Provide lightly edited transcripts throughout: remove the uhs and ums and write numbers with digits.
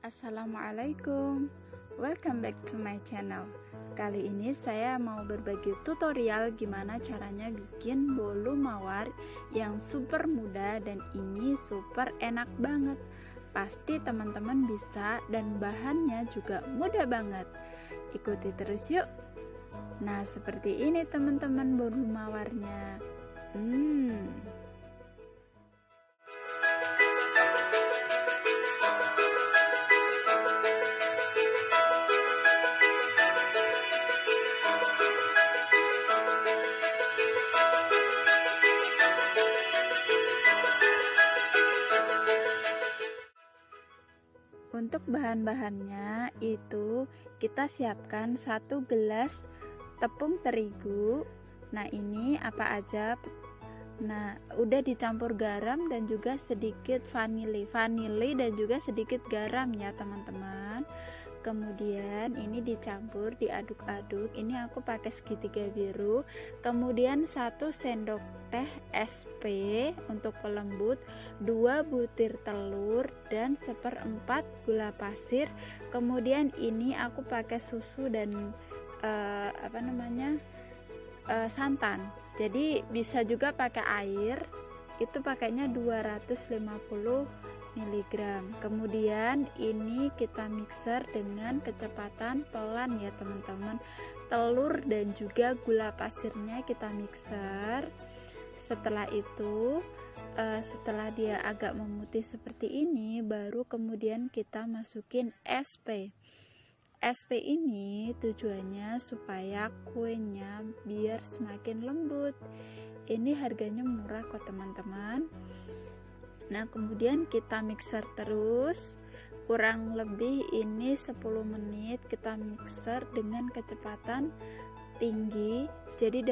Assalamualaikum, welcome back to my channel. Kali ini saya mau berbagi tutorial gimana caranya bikin bolu mawar yang super mudah dan ini super enak banget. Pasti teman-teman bisa dan bahannya juga mudah banget. Ikuti terus yuk. Nah, seperti ini teman-teman bolu mawarnya. Untuk bahan-bahannya itu kita siapkan 1 gelas tepung terigu. Nah, ini apa aja? Nah, udah dicampur garam dan juga sedikit vanili dan juga sedikit garam ya teman-teman. Kemudian ini dicampur, diaduk-aduk. Ini aku pakai segitiga biru. Kemudian 1 sendok teh SP untuk pelembut, 2 butir telur dan 1/4 gula pasir. Kemudian ini aku pakai susu dan santan. Jadi bisa juga pakai air. Itu pakainya 250 mg. Kemudian ini kita mixer dengan kecepatan pelan ya teman-teman. Telur dan juga gula pasirnya kita mixer. Setelah itu setelah dia agak memutih seperti ini, baru kemudian kita masukin SP. SP ini tujuannya supaya kuenya biar semakin lembut. Ini harganya murah kok teman-teman. Nah, kemudian kita mixer terus kurang lebih ini 10 menit kita mixer dengan kecepatan tinggi. Jadi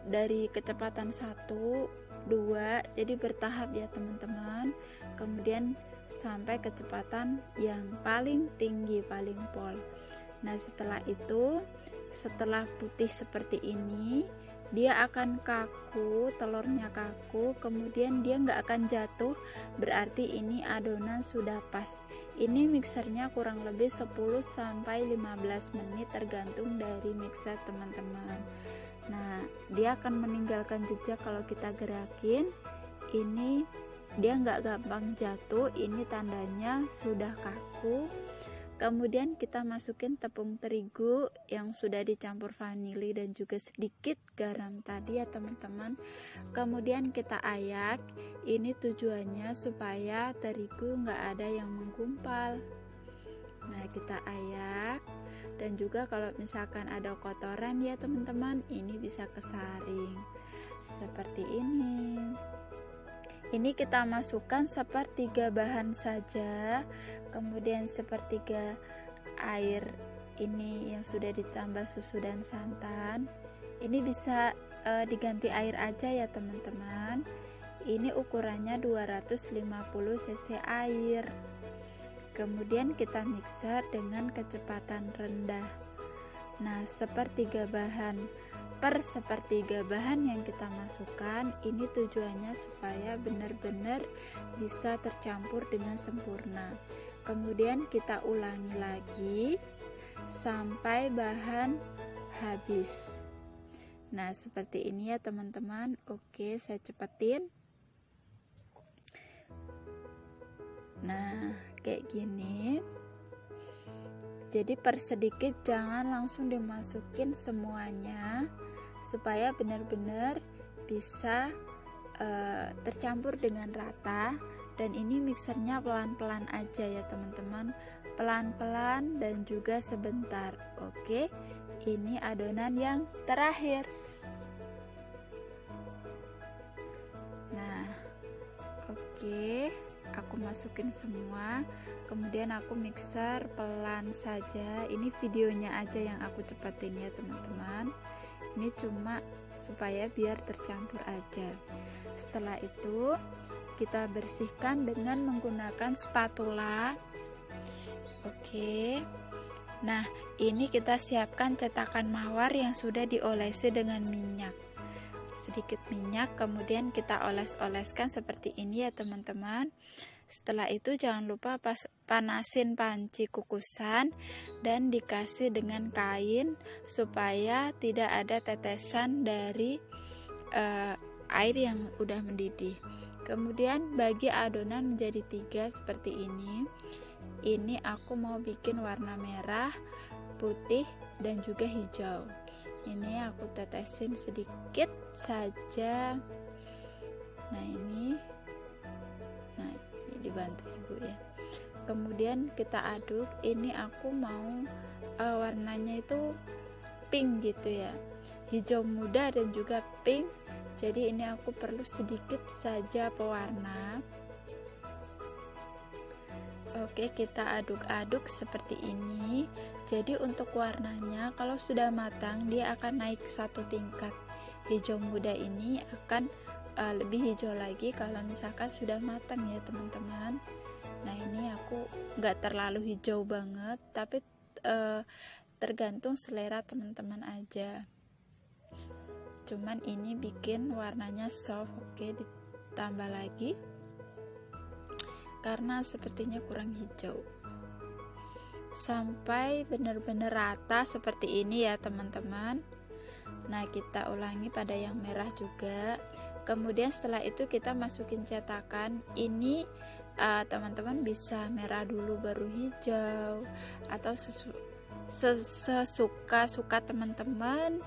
dari kecepatan 1, 2, jadi bertahap ya teman-teman. Kemudian sampai kecepatan yang paling tinggi, paling pol. Nah, setelah itu, setelah putih seperti ini, dia akan kaku, telurnya kaku, kemudian dia nggak akan jatuh, berarti ini adonan sudah pas. Ini mixernya kurang lebih 10-15 menit tergantung dari mixer teman-teman. Nah, dia akan meninggalkan jejak kalau kita gerakin. Ini dia nggak gampang jatuh, ini tandanya sudah kaku. Kemudian kita masukin tepung terigu yang sudah dicampur vanili dan juga sedikit garam tadi ya teman-teman. Kemudian kita ayak. Ini tujuannya supaya terigu nggak ada yang menggumpal. Nah, kita ayak. Dan juga kalau misalkan ada kotoran ya teman-teman, ini bisa kesaring seperti ini. Ini kita masukkan 1/3 bahan saja, kemudian 1/3 air ini yang sudah ditambah susu dan santan. Ini bisa diganti air aja ya teman-teman. Ini ukurannya 250 cc air. Kemudian kita mixer dengan kecepatan rendah. Nah, 1/3 bahan per 1/3 bahan yang kita masukkan ini tujuannya supaya benar-benar bisa tercampur dengan sempurna. Kemudian kita ulangi lagi sampai bahan habis. Nah, seperti ini ya teman-teman. Oke, saya cepetin. Nah, kayak gini. Jadi persedikit, jangan langsung dimasukin semuanya supaya benar-benar bisa tercampur dengan rata. Dan ini mixernya pelan-pelan aja ya teman-teman, pelan-pelan dan juga sebentar. Oke, ini adonan yang terakhir. Nah, oke, aku masukin semua, kemudian aku mixer pelan saja. Ini videonya aja yang aku cepetin ya teman-teman. Ini cuma supaya biar tercampur aja. Setelah itu kita bersihkan dengan menggunakan spatula. Oke. Nah, ini kita siapkan cetakan mawar yang sudah diolesi dengan minyak. Sedikit minyak, kemudian kita oles-oleskan seperti ini ya teman-teman. Setelah itu jangan lupa panasin panci kukusan dan dikasih dengan kain supaya tidak ada tetesan dari air yang udah mendidih. Kemudian bagi adonan menjadi 3 seperti ini. Ini aku mau bikin warna merah, putih, dan juga hijau. Ini aku tetesin sedikit saja. Nah ini dibantu ibu ya. Kemudian kita aduk. Ini aku mau warnanya itu pink gitu ya, hijau muda dan juga pink. Jadi ini aku perlu sedikit saja pewarna. Oke, kita aduk-aduk seperti ini. Jadi untuk warnanya kalau sudah matang dia akan naik 1 tingkat. Hijau muda ini akan lebih hijau lagi kalau misalkan sudah matang ya teman-teman. Nah ini aku nggak terlalu hijau banget, tapi tergantung selera teman-teman aja. Cuman ini bikin warnanya soft. Oke, ditambah lagi karena sepertinya kurang hijau. Sampai benar-benar rata seperti ini ya teman-teman. Nah kita ulangi pada yang merah juga. Kemudian setelah itu kita masukin cetakan. Ini teman-teman bisa merah dulu baru hijau, atau sesuka-suka teman-teman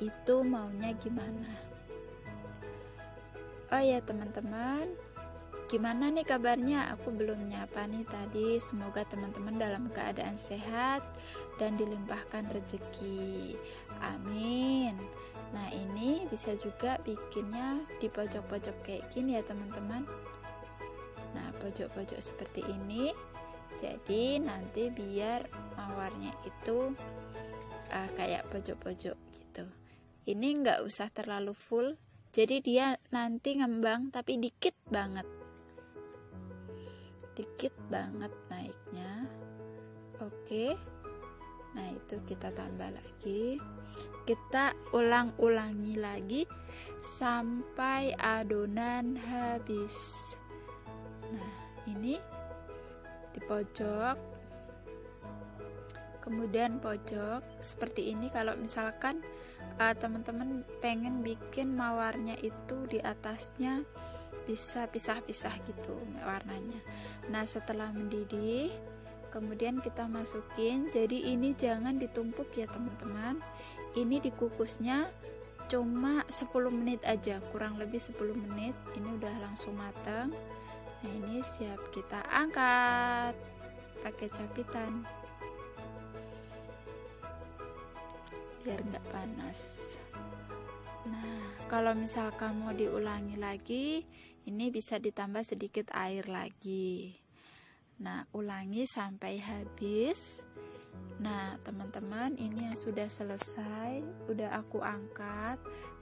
itu maunya gimana. Oh ya teman-teman, gimana nih kabarnya? Aku belum nyapa nih tadi. Semoga teman-teman dalam keadaan sehat dan dilimpahkan rezeki. Amin. Nah ini bisa juga bikinnya di pojok-pojok kayak gini ya teman-teman. Nah pojok-pojok seperti ini. Jadi nanti biar mawarnya itu kayak pojok-pojok gitu. Ini nggak usah terlalu full. Jadi dia nanti ngembang tapi dikit banget naiknya. Oke. Nah itu kita tambah lagi. Kita ulang-ulangi lagi sampai adonan habis. Nah ini di pojok, kemudian pojok seperti ini. Kalau misalkan teman-teman pengen bikin mawarnya itu di atasnya bisa pisah-pisah gitu warnanya. Nah setelah mendidih kemudian kita masukin. Jadi ini jangan ditumpuk ya teman-teman. Ini dikukusnya cuma 10 menit aja, kurang lebih 10 menit. Ini udah langsung matang. Nah ini siap kita angkat pakai capitan biar nggak panas. Nah kalau misalkan mau diulangi lagi, ini bisa ditambah sedikit air lagi. Nah ulangi sampai habis. Nah teman-teman, ini yang sudah selesai, udah aku angkat.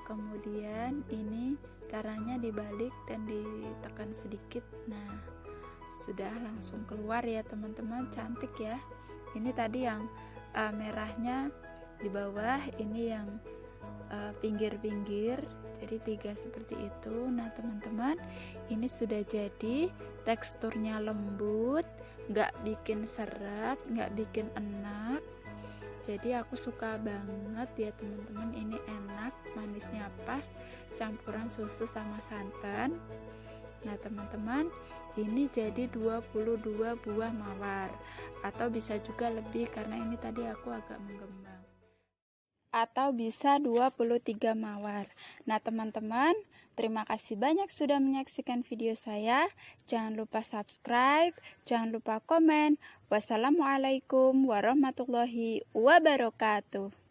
Kemudian ini caranya dibalik dan ditekan sedikit. Nah sudah langsung keluar ya teman-teman, cantik ya. Ini tadi yang merahnya di bawah, ini yang pinggir-pinggir, jadi 3 seperti itu. Nah teman-teman, ini sudah jadi, teksturnya lembut, nggak bikin seret, nggak bikin enak. Jadi aku suka banget ya teman-teman. Ini enak, manisnya pas, campuran susu sama santan. Nah teman-teman, ini jadi 22 buah mawar, atau bisa juga lebih karena ini tadi aku agak menggembang, atau bisa 23 mawar. Nah teman-teman, terima kasih banyak sudah menyaksikan video saya. Jangan lupa subscribe, jangan lupa komen. Wassalamualaikum warahmatullahi wabarakatuh.